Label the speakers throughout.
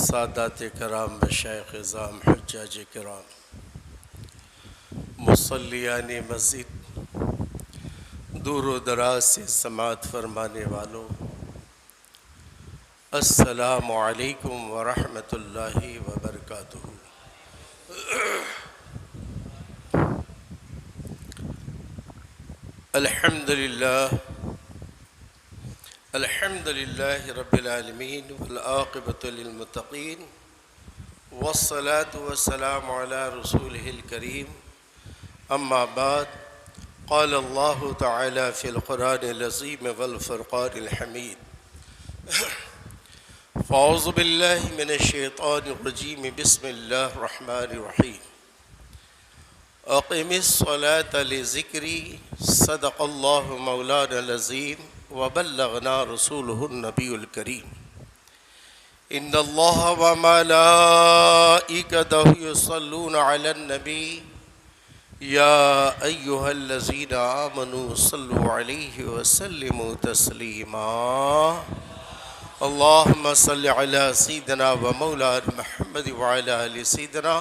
Speaker 1: سادات کرام مشائخ اعظام حجاج کرام مصلیان مسجد دور و دراز سے سماعت فرمانے والوں، السلام علیکم ورحمۃ اللہ وبرکاتہ۔ الحمد للہ رب العالمین والعاقبۃ للمتقین والصلاة والسلام علی رسولہ الکریم، اما بعد، قال اللہ تعالی فی القرآن العظیم والفرقان الحمید، فاعوذ باللہ من الشیطان الرجیم، بسم اللہ الرحمن الرحیم، اقم الصلاة لذکری، صدق اللہ مولانا العظیم وبلغنا رسولہ النبی الکریم، ان اللہ وملائکتہ یصلون علی النبی، یا ایہا الذین آمنوا صلوا علیہ وسلموا تسلیما، اللہم صل علی سیدنا ومولانا محمد وعلی آل سیدنا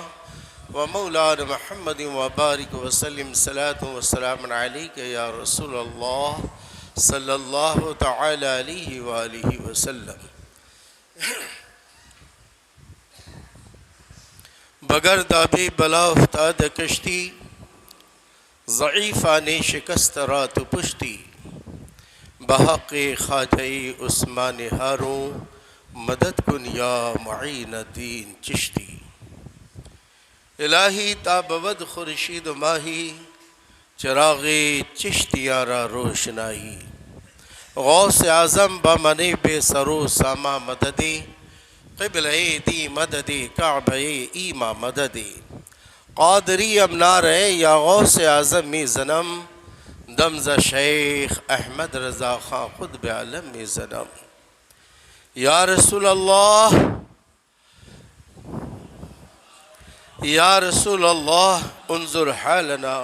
Speaker 1: ومولانا محمد وبارک وسلم، صلاۃ وسلام علیک یا رسول اللہ صلی اللہ تعالی علیہ وآلہ وسلم۔ بگر دابی بلا افتاد کشتی، ضعیفان شکست را تو پشتی، بحق خواجہ عثمان ہاروں، مدد کن یا معین دین چشتی۔ الہی تا بود خورشید و ماہی، چراغ چشتیاں را روشنائی، غوث اعظم بمن بے سرو ساما مددی، قبلہ دی مددی کعبہ ایما مددی، قادری امنا رہے یا غوث اعظم می زنم، دمز شیخ احمد رضا خان قطب عالم می زنم، یا رسول اللہ، یا رسول اللہ انظر حالنا،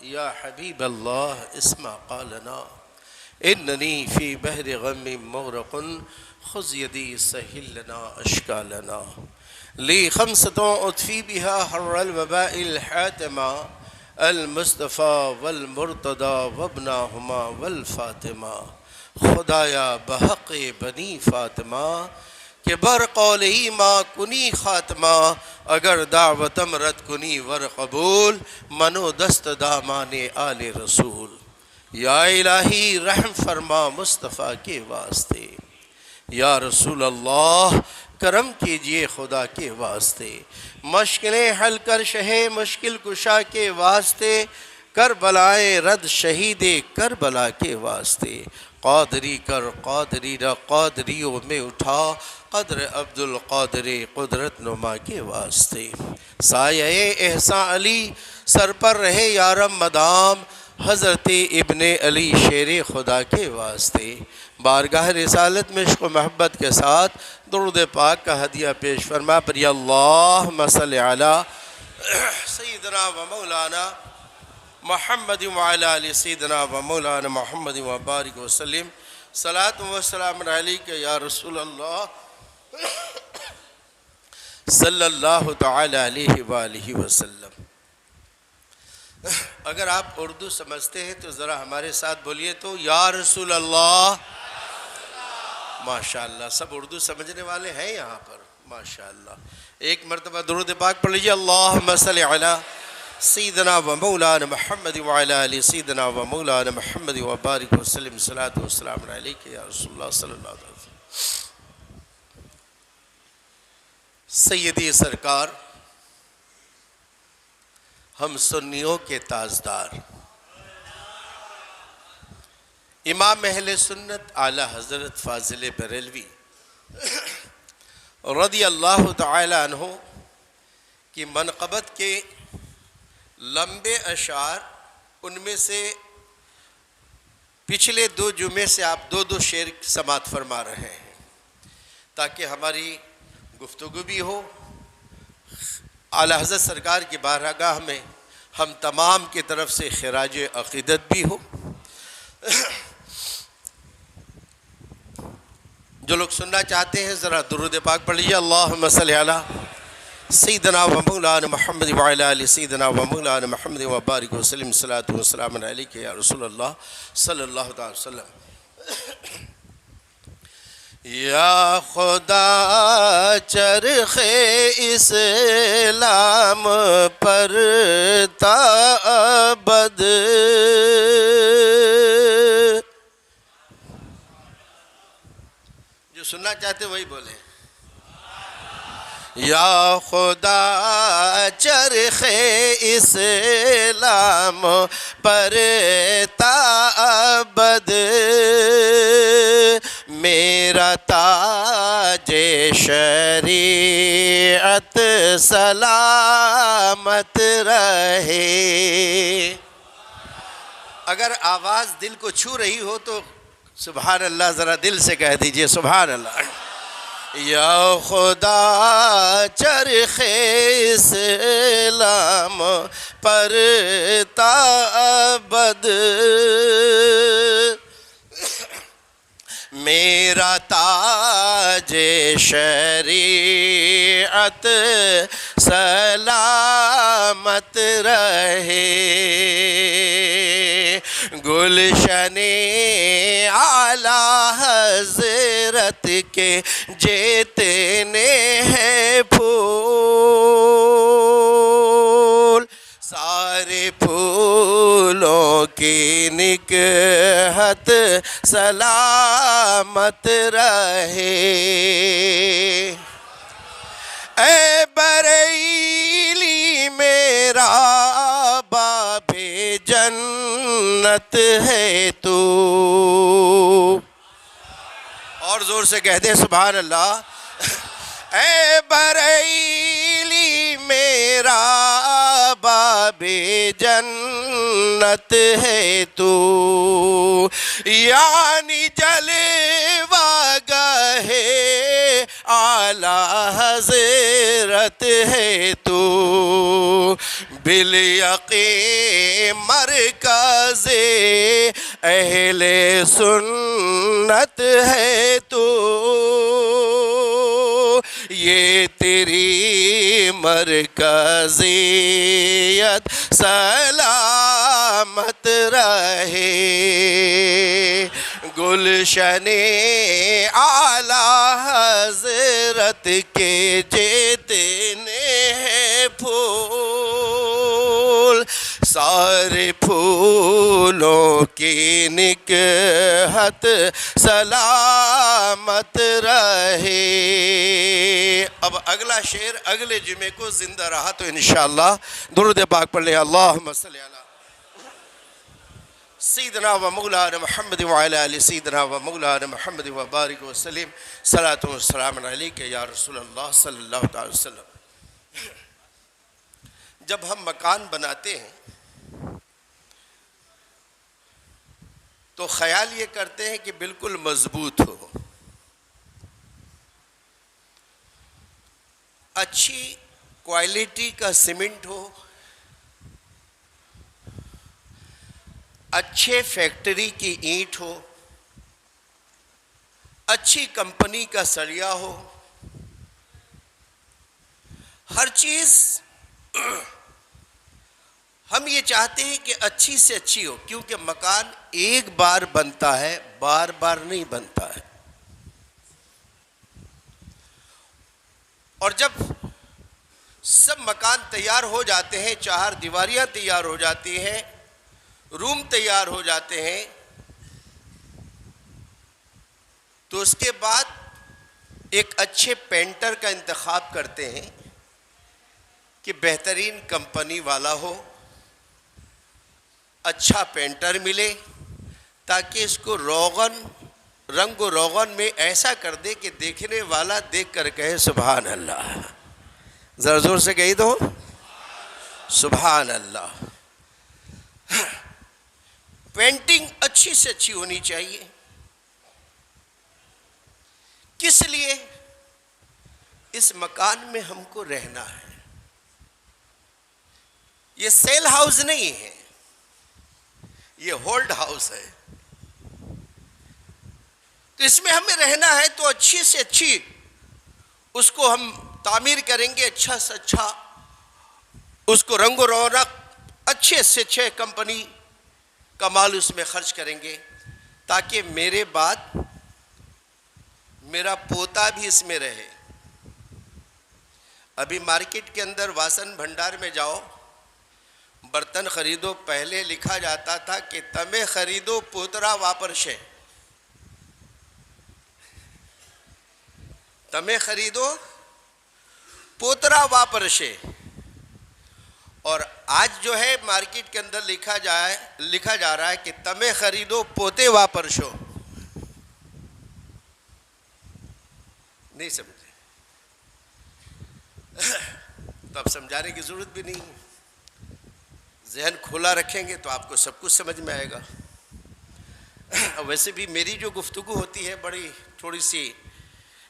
Speaker 1: یا حبیب اللہ اسمع قالنا، اننی فی بحر غم مغرق، خذ یدی سہل لنا اشکالنا، لی خمسة اطفی بها حر الوباء الحاتمہ، المصطفیٰ والمرتضی وابناہما والفاطمہ، خدایا بحق بنی فاطمہ، کہ بر قول ایما کنی خاتمہ، اگر دعوتم رد کنی ور قبول، منو دست دامان آل رسول، یا الہی رحم فرما مصطفیٰ کے واسطے، یا رسول اللہ کرم کیجئے خدا کے واسطے، مشکلیں حل کر شہ مشکل کشا کے واسطے، کربلائیں رد شہید کربلا کے واسطے، قادری کر قادری را قادریوں میں اٹھا، قدر عبد القادر قدرت نما کے واسطے، سایہ احسان علی سر پر رہے یارم مدام، حضرت ابن علی شیر خدا کے واسطے، بارگاہ رسالت میں عشق و محبت کے ساتھ درود پاک کا ہدیہ پیش فرما پر یا اللہم صلی علی سیدنا و مولانا محمد وعلی آل سیدنا و مولانا محمد وبارک وسلم، صلاۃ و سلام علیک یا رسول اللہ صلی اللہ تعالی علیہ وآلہ وسلم۔ اگر آپ اردو سمجھتے ہیں تو ذرا ہمارے ساتھ بولیے تو، یا رسول اللہ۔ ماشاءاللہ سب اردو سمجھنے والے ہیں یہاں پر، ماشاءاللہ۔ ایک مرتبہ درود پاک پڑھ لیجیے، اللہم صلی علی سیدنا و مولانا محمد وعلی آل سیدنا و مولانا محمد وبارک وسلم، صلاۃ و سلام علیک یا رسول اللہ صلی اللہ علیہ وسلم۔ سیدی سرکار، ہم سنیوں کے تاجدار، امام اہل سنت اعلیٰ حضرت فاضل بریلوی رضی اللہ تعالی عنہ کی منقبت کے لمبے اشعار، ان میں سے پچھلے 2 جمعے سے آپ 2 شعر سماعت فرما رہے ہیں، تاکہ ہماری گفتگو بھی ہو، اعلیٰ حضرت سرکار کی بارگاہ میں ہم تمام کی طرف سے خراج عقیدت بھی ہو۔ جو لوگ سننا چاہتے ہیں ذرا درود پاک پڑھ لیجیے. اللہم صلی علی سیدنا و مولانا محمد وعلی آل سیدنا و مولانا محمد وبارک وسلم. صلاۃ و سلام علیک یا رسول اللہ صلی اللہ تعالی وسلم. یا خدا چرخ اسلام پر تابد جو سننا چاہتے وہی بولیں. یا خدا چرخ اسلام پر تابد میرا تاج شریعت سلامت رہے. اگر آواز دل کو چھو رہی ہو تو سبحان اللہ ذرا دل سے کہہ دیجئے سبحان اللہ. یا خدا چرخ اسلام پر تابد میرا تاج شریعت سلامت رہے. گلشن اعلیٰ حضرت کے جتنے ہیں پھول سارے پھولوں کی نکہت سلامت رہے. اے بریلی میرا باب جنت ہے تو. اور زور سے کہہ دیں سبحان اللہ. اے بریلی میرا باب جنت ہے تو یعنی جلوہ گاہ اعلیٰ حضرت ہے تو بالیقین مرکز اہل سنت ہے تو یہ تیری مرکزیت سلامت رہے. گلشن اعلیٰ حضرت کے جتنے ہیں پھول سارے پھولوں کی نکہت سلامت رہے. اب اگلا شعر اگلے جمعے کو زندہ رہا تو انشاءاللہ درود پاک پڑھ لیں. اللہم صلی علی سیدنا و مولانا محمد وعلی آل سیدنا و مولانا محمد وبارک وسلم. صلاۃ و سلام علیک یا رسول اللہ صلی اللہ تعالی وسلم. جب ہم مکان بناتے ہیں تو خیال یہ کرتے ہیں کہ بالکل مضبوط ہو, اچھی کوالٹی کا سیمنٹ ہو, اچھے فیکٹری کی اینٹ ہو, اچھی کمپنی کا سળیا ہو, ہر چیز ہم یہ چاہتے ہیں کہ اچھی سے اچھی ہو, کیونکہ مکان ایک بار بنتا ہے, بار بار نہیں بنتا ہے. اور جب سب مکان تیار ہو جاتے ہیں, چار دیواریاں تیار ہو جاتی ہیں, روم تیار ہو جاتے ہیں, تو اس کے بعد ایک اچھے پینٹر کا انتخاب کرتے ہیں کہ بہترین کمپنی والا ہو, اچھا پینٹر ملے, تاکہ اس کو رنگ و روغن میں ایسا کر دے کہ دیکھنے والا دیکھ کر کہے سبحان اللہ. ذرا زور سے کہی تو سبحان اللہ. پینٹنگ اچھی سے اچھی ہونی چاہیے. کس لیے؟ اس مکان میں ہم کو رہنا ہے. یہ سیل ہاؤس نہیں ہے, یہ ہولڈ ہاؤس ہے. تو اس میں ہمیں رہنا ہے تو اچھی سے اچھی اس کو ہم تعمیر کریں گے، اچھا سے اچھا اس کو رنگ و رونق اچھے سے اچھے کمپنی کا مال اس میں خرچ کریں گے، تاکہ میرے بعد میرا پوتا بھی اس میں رہے۔ ابھی مارکیٹ کے اندر واسن بھنڈار میں جاؤ، برتن خریدو، پہلے لکھا جاتا تھا کہ تمہیں خریدو پوترا واپرشے، تمہیں خریدو پوترا واپرشے، اور آج جو ہے مارکیٹ کے اندر لکھا جا رہا ہے کہ تمہیں خریدو پوتے واپرشو۔ نہیں سمجھے تو اب سمجھانے کی ضرورت بھی نہیں، ذہن کھلا رکھیں گے تو آپ کو سب کچھ سمجھ میں آئے گا۔ ویسے بھی میری جو گفتگو ہوتی ہے بڑی تھوڑی سی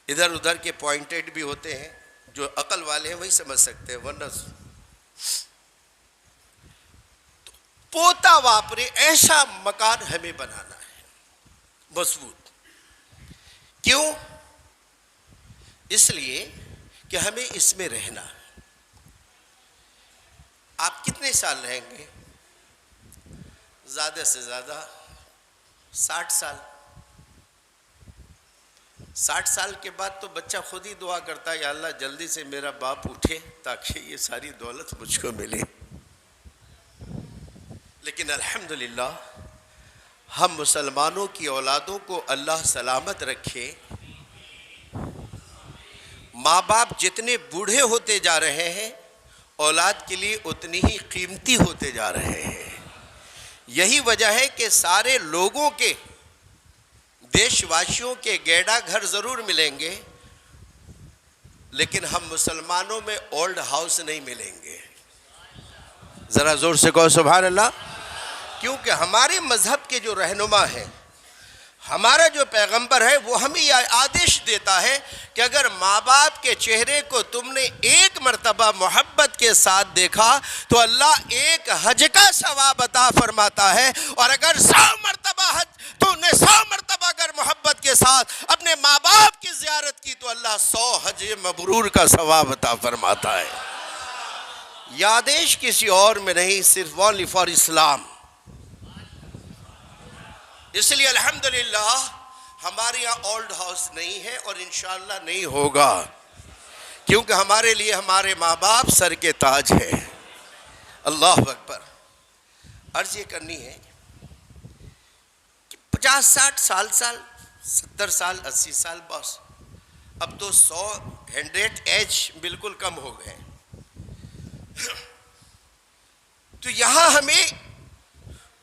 Speaker 1: ادھر ادھر کے پوائنٹڈ بھی ہوتے ہیں، جو عقل والے ہیں وہی سمجھ سکتے ہیں، ورنہ پوتا واپرے ایسا مکان ہمیں بنانا ہے مضبوط۔ کیوں؟ اس لیے کہ ہمیں اس میں رہنا ہے۔ آپ کتنے سال رہیں گے؟ زیادہ سے زیادہ 60 سال۔ 60 سال کے بعد تو بچہ خود ہی دعا کرتا ہے، یا اللہ جلدی سے میرا باپ اٹھے تاکہ یہ ساری دولت مجھ کو ملے۔ لیکن الحمدللہ ہم مسلمانوں کی اولادوں کو اللہ سلامت رکھے، ماں باپ جتنے بوڑھے ہوتے جا رہے ہیں اولاد کے لیے اتنی ہی قیمتی ہوتے جا رہے ہیں۔ یہی وجہ ہے کہ سارے لوگوں کے، دیش واسیوں کے گیڑا گھر ضرور ملیں گے، لیکن ہم مسلمانوں میں اولڈ ہاؤس نہیں ملیں گے۔ ذرا زور سے کہو سبحان اللہ۔ کیونکہ ہمارے مذہب کے جو رہنما ہیں، ہمارا جو پیغمبر ہے، وہ ہمیں یہ آدیش دیتا ہے کہ اگر ماں باپ کے چہرے کو تم نے ایک مرتبہ محبت کے ساتھ دیکھا تو اللہ ایک حج کا ثواب عطا فرماتا ہے، اور اگر 100 مرتبہ حج تو نے 100 مرتبہ اگر محبت کے ساتھ اپنے ماں باپ کی زیارت کی تو اللہ 100 حج مبرور کا ثواب عطا فرماتا ہے۔ یہ آدیش کسی اور میں نہیں، صرف only for اسلام۔ اس لیے الحمدللہ ہمارے یہاں اولڈ ہاؤس نہیں ہے اور انشاءاللہ نہیں ہوگا، کیونکہ ہمارے لیے ہمارے ماں باپ سر کے تاج ہے۔ اللہ اکبر۔ عرض یہ کرنی ہے کہ 50 60 70 سال 80 سال بس، اب تو 100 ایج بالکل کم ہو گئے۔ تو یہاں ہمیں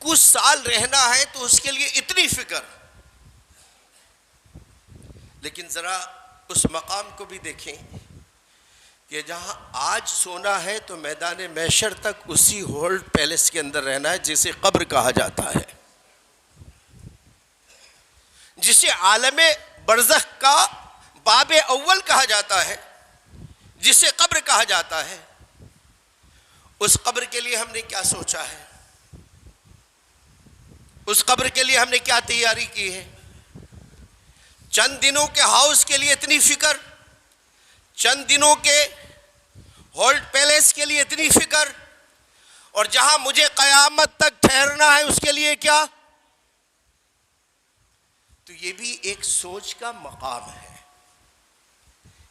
Speaker 1: کچھ سال رہنا ہے تو اس کے لیے اتنی فکر، لیکن ذرا اس مقام کو بھی دیکھیں کہ جہاں آج سونا ہے تو میدان محشر تک اسی ہولڈ پیلس کے اندر رہنا ہے جسے قبر کہا جاتا ہے، جسے عالم برزخ کا باب اول کہا جاتا ہے، جسے قبر کہا جاتا ہے۔ اس قبر کے لیے ہم نے کیا سوچا ہے؟ اس قبر کے لیے ہم نے کیا تیاری کی ہے؟ چند دنوں کے ہاؤس کے لیے اتنی فکر، چند دنوں کے ہولڈ پیلس کے لیے اتنی فکر، اور جہاں مجھے قیامت تک ٹھہرنا ہے اس کے لیے کیا؟ تو یہ بھی ایک سوچ کا مقام ہے۔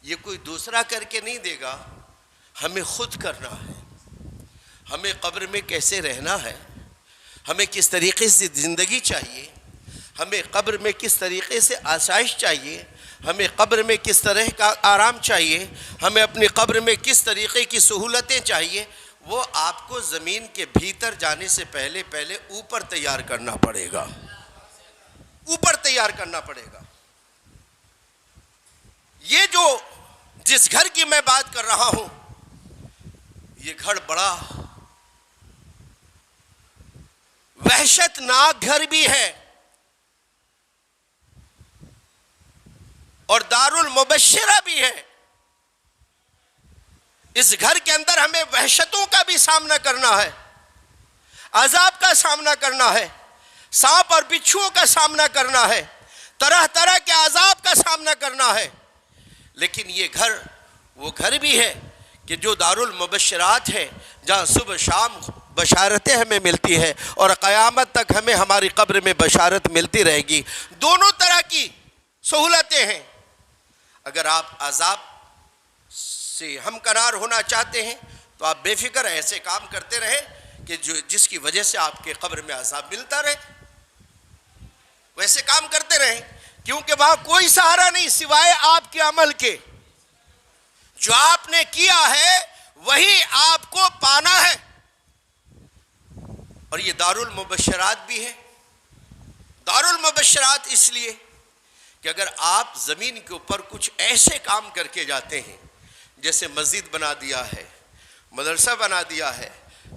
Speaker 1: یہ کوئی دوسرا کر کے نہیں دے گا، ہمیں خود کرنا ہے۔ ہمیں قبر میں کیسے رہنا ہے، ہمیں کس طریقے سے زندگی چاہیے، ہمیں قبر میں کس طریقے سے آسائش چاہیے، ہمیں قبر میں کس طرح کا آرام چاہیے، ہمیں اپنی قبر میں کس طریقے کی سہولتیں چاہیے، وہ آپ کو زمین کے بھیتر جانے سے پہلے اوپر تیار کرنا پڑے گا، اوپر تیار کرنا پڑے گا۔ یہ جو جس گھر کی میں بات کر رہا ہوں، یہ گھر بڑا وحشت ناک گھر بھی ہے، اور دار المبشرہ بھی ہے۔ اس گھر کے اندر ہمیں وحشتوں کا بھی سامنا کرنا ہے، عذاب کا سامنا کرنا ہے، سانپ اور بچھوؤں کا سامنا کرنا ہے، طرح طرح کے عذاب کا سامنا کرنا ہے. لیکن یہ گھر وہ گھر بھی ہے کہ جو دارالمبشرات ہے، جہاں صبح شام بشارتیں ہمیں ملتی ہے اور قیامت تک ہمیں ہماری قبر میں بشارت ملتی رہے گی. دونوں طرح کی سہولتیں ہیں. اگر آپ عذاب سے ہمکنار ہونا چاہتے ہیں تو آپ بے فکر ایسے کام کرتے رہیں کہ جس کی وجہ سے آپ کے قبر میں عذاب ملتا رہے. ویسے کام کرتے رہیں، کیونکہ وہاں کوئی سہارا نہیں سوائے آپ کے عمل کے. جو آپ نے کیا ہے وہی آپ کو پانا ہے. اور یہ دارالمبشرات بھی ہے. دارالمبشرات اس لیے کہ اگر آپ زمین کے اوپر کچھ ایسے کام کر کے جاتے ہیں، جیسے مسجد بنا دیا ہے، مدرسہ بنا دیا ہے،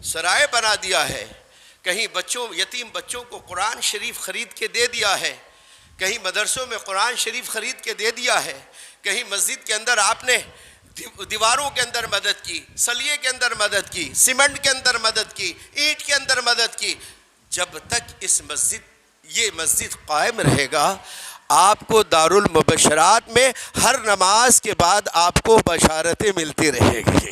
Speaker 1: سرائے بنا دیا ہے، کہیں یتیم بچوں کو قرآن شریف خرید کے دے دیا ہے، کہیں مدرسوں میں قرآن شریف خرید کے دے دیا ہے، کہیں مسجد کے اندر آپ نے دیواروں کے اندر مدد کی، سلیے کے اندر مدد کی، سیمنٹ کے اندر مدد کی، اینٹ کے اندر مدد کی، جب تک یہ مسجد قائم رہے گا، آپ کو دارالمبشرات میں ہر نماز کے بعد آپ کو بشارتیں ملتی رہے گی.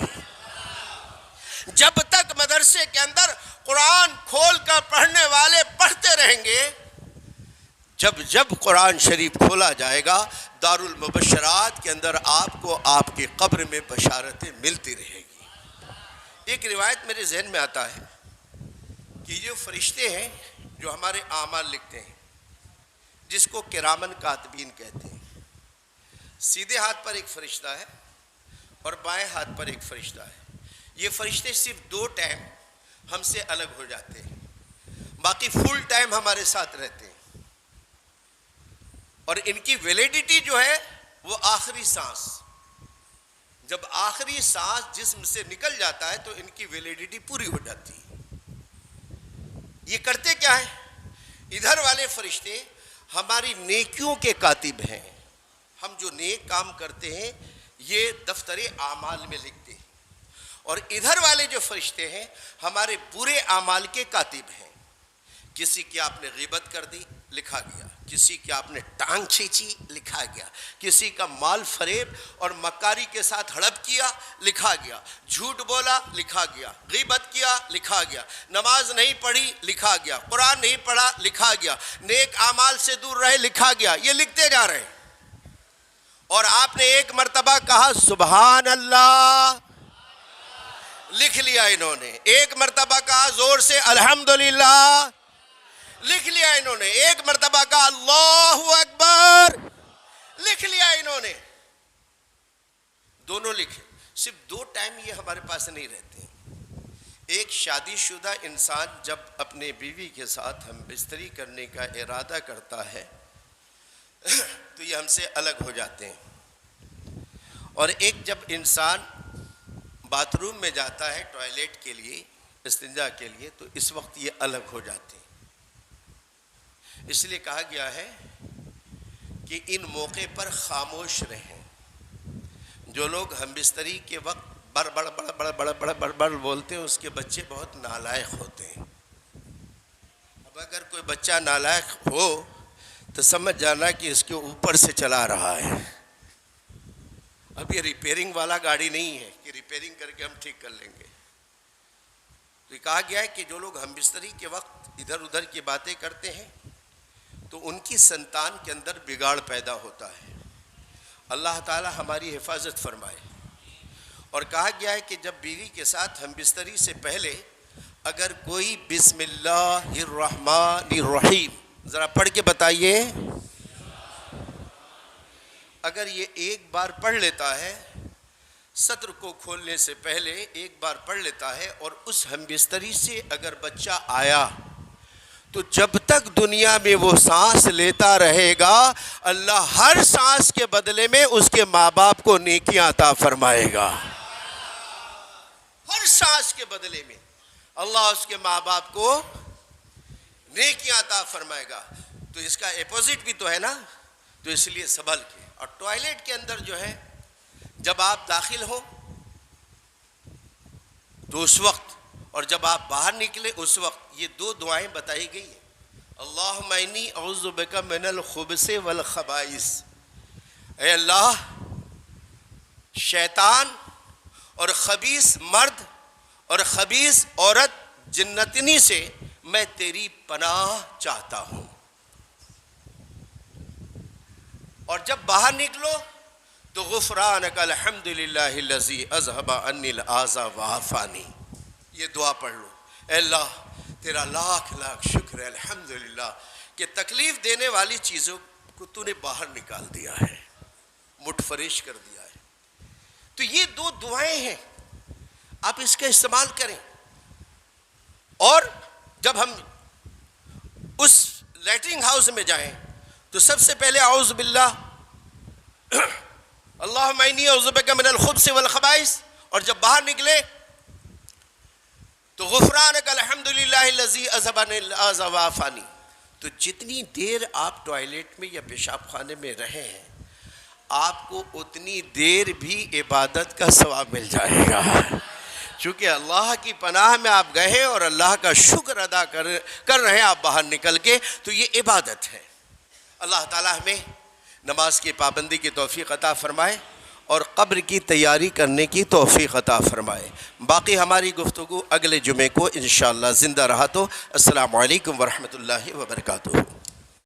Speaker 1: جب تک مدرسے کے اندر قرآن کھول کر پڑھنے والے پڑھتے رہیں گے، جب قرآن شریف کھولا جائے گا، دارالمبشرات کے اندر آپ کو آپ کی قبر میں بشارتیں ملتی رہے گی. ایک روایت میرے ذہن میں آتا ہے کہ جو فرشتے ہیں جو ہمارے اعمال لکھتے ہیں، جس کو کرامن کاتبین کہتے ہیں، سیدھے ہاتھ پر ایک فرشتہ ہے اور بائیں ہاتھ پر ایک فرشتہ ہے. یہ فرشتے صرف 2 ٹائم ہم سے الگ ہو جاتے ہیں، باقی فل ٹائم ہمارے ساتھ رہتے ہیں. اور ان کی ویلیڈیٹی جو ہے وہ آخری سانس. جب آخری سانس جسم سے نکل جاتا ہے تو ان کی ویلیڈیٹی پوری ہو جاتی ہے. یہ کرتے کیا ہے؟ ادھر والے فرشتے ہماری نیکیوں کے کاتب ہیں. ہم جو نیک کام کرتے ہیں یہ دفتر اعمال میں لکھتے ہیں. اور ادھر والے جو فرشتے ہیں ہمارے برے اعمال کے کاتب ہیں. کسی کی آپ نے غیبت کر دی، لکھا گیا. کسی کی آپ نے ٹانگ کھینچی، لکھا گیا. کسی کا مال فریب اور مکاری کے ساتھ ہڑپ کیا، لکھا گیا. جھوٹ بولا، لکھا گیا. غیبت کیا، لکھا گیا. نماز نہیں پڑھی، لکھا گیا. قرآن نہیں پڑھا، لکھا گیا. نیک اعمال سے دور رہے، لکھا گیا. یہ لکھتے جا رہے ہیں. اور آپ نے ایک مرتبہ کہا سبحان اللہ، لکھ لیا انہوں نے. ایک مرتبہ کہا زور سے الحمدللہ، لکھ لیا انہوں نے. ایک مرتبہ کہا اللہ اکبر، لکھ لیا انہوں نے. دونوں لکھے. صرف 2 ٹائم یہ ہمارے پاس نہیں رہتے. ایک شادی شدہ انسان جب اپنے بیوی کے ساتھ ہم بستری کرنے کا ارادہ کرتا ہے تو یہ ہم سے الگ ہو جاتے ہیں. اور ایک جب انسان باتھ روم میں جاتا ہے ٹوائلٹ کے لیے، استنجا کے لیے، تو اس وقت یہ الگ ہو جاتے ہیں. اس لیے کہا گیا ہے کہ ان موقع پر خاموش رہیں. جو لوگ ہم بستری کے وقت بڑ بڑ بڑ بڑ بڑ بڑ بڑ بڑ بولتے ہیں، اس کے بچے بہت نالائق ہوتے ہیں. اب اگر کوئی بچہ نالائق ہو تو سمجھ جانا کہ اس کے اوپر سے چلا رہا ہے. اب یہ ریپیرنگ والا گاڑی نہیں ہے کہ ریپیرنگ کر کے ہم ٹھیک کر لیں گے. تو یہ کہا گیا ہے کہ جو لوگ ہم بستری کے وقت ادھر ادھر کی باتیں کرتے ہیں تو ان کی سنتان کے اندر بگاڑ پیدا ہوتا ہے. اللہ تعالی ہماری حفاظت فرمائے. اور کہا گیا ہے کہ جب بیوی کے ساتھ ہم بستری سے پہلے اگر کوئی بسم اللہ الرحمن الرحیم، ذرا پڑھ کے بتائیے، اگر یہ ایک بار پڑھ لیتا ہے، صدر کو کھولنے سے پہلے ایک بار پڑھ لیتا ہے، اور اس ہم بستری سے اگر بچہ آیا تو جب تک دنیا میں وہ سانس لیتا رہے گا، اللہ ہر سانس کے بدلے میں اس کے ماں باپ کو نیکیاں عطا فرمائے گا. ہر سانس کے بدلے میں اللہ اس کے ماں باپ کو نیکیاں عطا فرمائے گا. تو اس کا اپوزٹ بھی تو ہے نا. تو اس لیے سنبھل کے. اور ٹوائلٹ کے اندر جو ہے جب آپ داخل ہو تو اس وقت، اور جب آپ باہر نکلے اس وقت، یہ 2 دعائیں بتائی گئی ہیں. اللہم انی اعوذ بک من الخبث والخبائث، اے اللہ شیطان اور خبیث مرد اور خبیث عورت جنتنی سے میں تیری پناہ چاہتا ہوں۔ اور جب باہر نکلو تو غفرانک الحمدللہ الذی اذھب عنی الآذی وعافانی، یہ دعا پڑھ لو۔ اے اللہ تیرا لاکھ لاکھ شکر ہے الحمدللہ کہ تکلیف دینے والی چیزوں کو تو نے باہر نکال دیا ہے، متفرش کر دیا ہے۔ تو یہ دو دعائیں ہیں، آپ اس کا استعمال کریں۔ اور جب ہم اس لیٹرنگ ہاؤس میں جائیں تو سب سے پہلے اعوذ باللہ، اللہم انی اعوذ بک من الخبث والخبائث، اور جب باہر نکلے تو غفرانک الحمدللہ الذی اذھب عنی الآذی وعافانی۔ تو جتنی دیر آپ ٹوائلٹ میں یا پیشاب خانے میں رہے ہیں آپ کو اتنی دیر بھی عبادت کا ثواب مل جائے گا، چونکہ اللہ کی پناہ میں آپ گئے ہیں اور اللہ کا شکر ادا کر رہے ہیں آپ باہر نکل کے، تو یہ عبادت ہے۔ اللہ تعالیٰ ہمیں نماز کی پابندی کی توفیق عطا فرمائے اور قبر کی تیاری کرنے کی توفیق عطا فرمائے۔ باقی ہماری گفتگو اگلے جمعے کو انشاءاللہ زندہ رہا تو۔ السلام علیکم ورحمۃ اللہ وبرکاتہ۔